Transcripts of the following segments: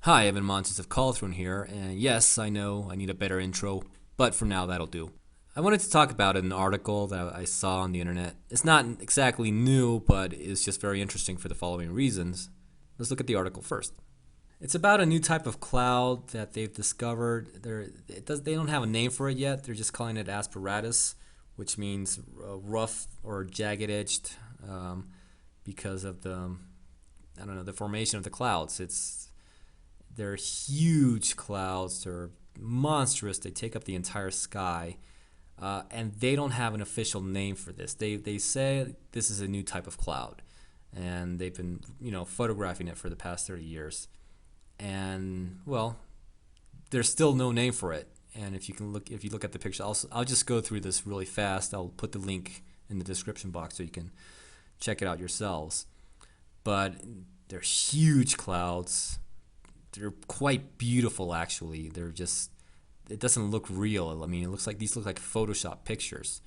Hi, Evan Montes of Colthrone here, and yes, I know I need a better intro, but for now that'll do. I wanted to talk about an article that I saw on the internet. It's not exactly new, but it's just very interesting for the following reasons. Let's look at the article first. It's about a new type of cloud that they've discovered. They don't have a name for it yet. They're just calling it asperatus, which means rough or jagged-edged because of the formation of the clouds. They're huge clouds. They're monstrous. They take up the entire sky. And they don't have an official name for this. They say this is a new type of cloud. And they've been, photographing it for the past 30 years. And, well, there's still no name for it. And if you look at the picture, I'll just go through this really fast. I'll put the link in the description box so you can check it out yourselves. But they're huge clouds. They're quite beautiful, actually. It doesn't look real. I mean, these look like Photoshop pictures,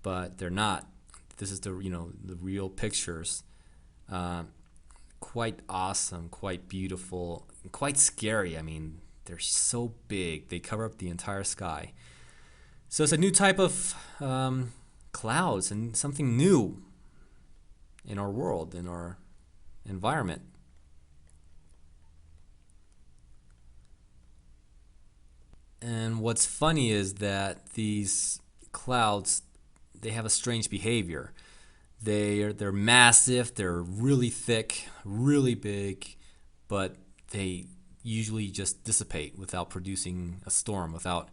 but they're not. This is the real pictures. Quite awesome, quite beautiful, quite scary. I mean, they're so big. They cover up the entire sky. So it's a new type of clouds and something new in our world, in our environment. And what's funny is that these clouds, they have a strange behavior. They're massive, they're really thick, really big, but they usually just dissipate without producing a storm, without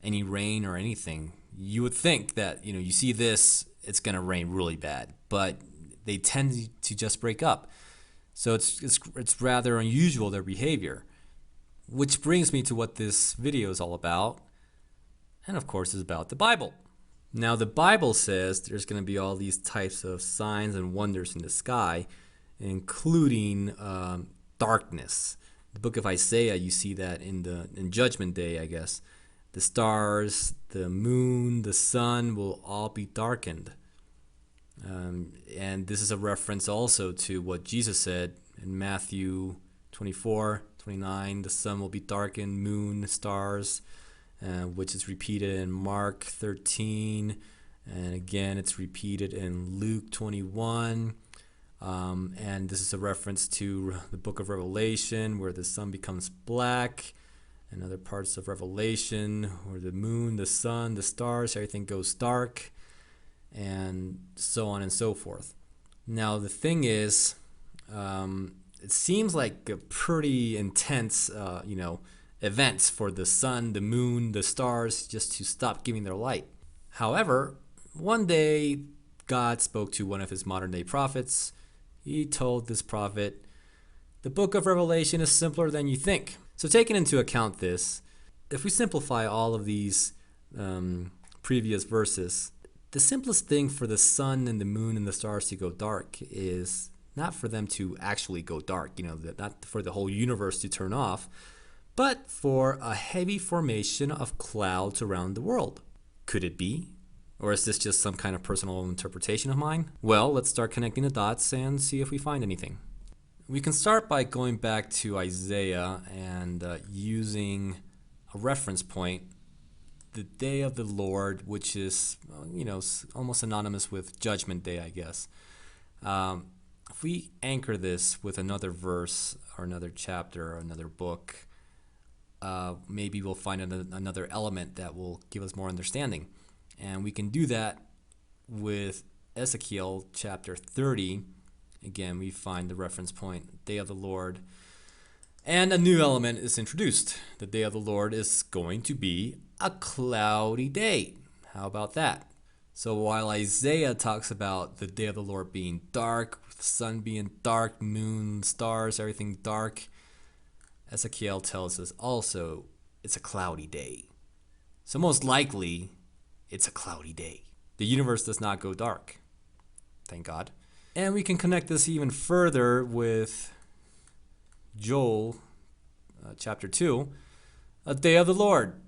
any rain or anything. You would think that, you see this, it's going to rain really bad, but they tend to just break up. So it's rather unusual, their behavior. Which brings me to what this video is all about, and of course is about the Bible. Now the Bible says there's going to be all these types of signs and wonders in the sky, including darkness. The book of Isaiah, you see that in Judgment Day, I guess. The stars, the moon, the sun will all be darkened. And this is a reference also to what Jesus said in Matthew 24:29. The sun will be darkened, moon, stars, which is repeated in Mark 13, and again it's repeated in Luke 21. And this is a reference to the book of Revelation, where the sun becomes black, and other parts of Revelation where the moon, the sun, the stars, everything goes dark, and so on and so forth. Now the thing is, it seems like a pretty intense, events for the sun, the moon, the stars just to stop giving their light. However, one day God spoke to one of his modern day prophets. He told this prophet, the book of Revelation is simpler than you think. So taking into account this, if we simplify all of these previous verses, the simplest thing for the sun and the moon and the stars to go dark is not for them to actually go dark, not for the whole universe to turn off, but for a heavy formation of clouds around the world. Could it be? Or is this just some kind of personal interpretation of mine? Well, let's start connecting the dots and see if we find anything. We can start by going back to Isaiah and using a reference point, the day of the Lord, which is, almost synonymous with Judgment Day, I guess. If we anchor this with another verse or another chapter or another book, maybe we'll find another element that will give us more understanding. And we can do that with Ezekiel chapter 30. Again, we find the reference point, day of the Lord. And a new element is introduced. The day of the Lord is going to be a cloudy day. How about that? So while Isaiah talks about the day of the Lord being dark, the sun being dark, moon, stars, everything dark, Ezekiel tells us also it's a cloudy day. So most likely, it's a cloudy day. The universe does not go dark. Thank God. And we can connect this even further with Joel chapter 2, a day of the Lord.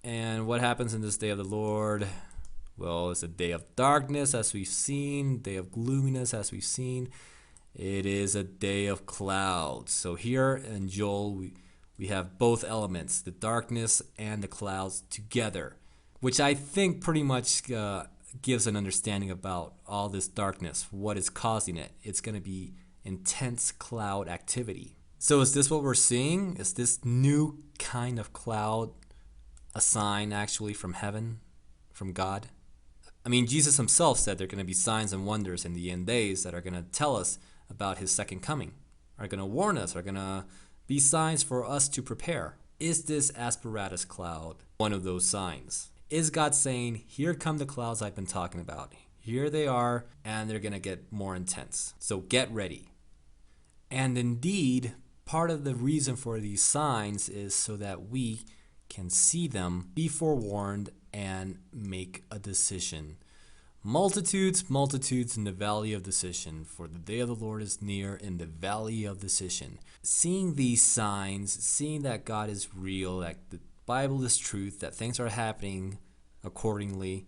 And what happens in this day of the Lord? Well, it's a day of darkness, as we've seen, day of gloominess, as we've seen. It is a day of clouds. So here in Joel, we have both elements, the darkness and the clouds together, which I think pretty much gives an understanding about all this darkness, what is causing it. It's going to be intense cloud activity. So is this what we're seeing? Is this new kind of cloud a sign actually from heaven, from God? I mean, Jesus himself said there are going to be signs and wonders in the end days that are going to tell us about his second coming, are going to warn us, are going to be signs for us to prepare. Is this asperatus cloud one of those signs? Is God saying, here come the clouds I've been talking about. Here they are, and they're going to get more intense. So get ready. And indeed, part of the reason for these signs is so that we can see them, be forewarned, and make a decision. Multitudes, multitudes in the valley of decision, for the day of the Lord is near in the valley of decision. Seeing these signs, seeing that God is real, that the Bible is truth, that things are happening accordingly,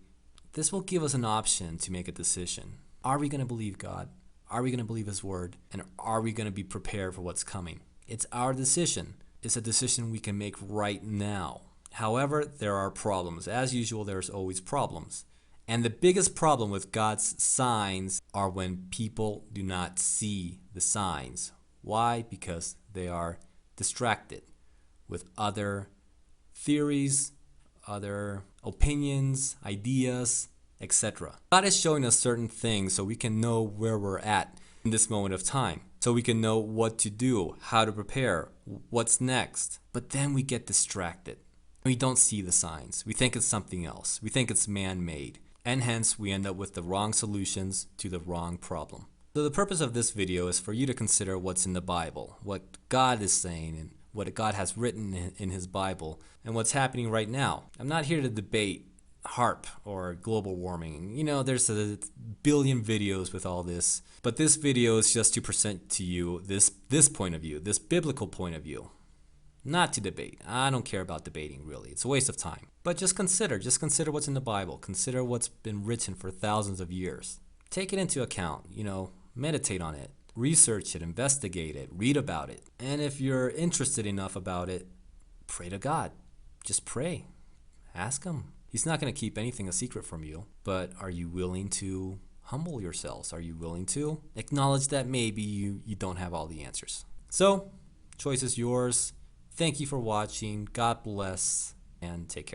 this will give us an option to make a decision. Are we going to believe God? Are we going to believe his word? And are we going to be prepared for what's coming? It's our decision. It's a decision we can make right now. However, there are problems. As usual, there's always problems. And the biggest problem with God's signs are when people do not see the signs. Why? Because they are distracted with other theories, other opinions, ideas, etc. God is showing us certain things so we can know where we're at in this moment of time. So we can know what to do, how to prepare, what's next. But then we get distracted. We don't see the signs. We think it's something else. We think it's man-made. And hence we end up with the wrong solutions to the wrong problem. So the purpose of this video is for you to consider what's in the Bible, what God is saying and what God has written in his Bible and what's happening right now. I'm not here to debate HARP or global warming. You know, there's a billion videos with all this, but this video is just to present to you this point of view, this biblical point of view. Not to debate. I don't care about debating, really. It's a waste of time. But just consider what's in the Bible. Consider what's been written for thousands of years. Take it into account, meditate on it, research it, investigate it, read about it. And if you're interested enough about it, pray to God. Just pray. Ask him. He's not going to keep anything a secret from you. But are you willing to humble yourselves? Are you willing to acknowledge that maybe you don't have all the answers? So, choice is yours. Thank you for watching. God bless and take care.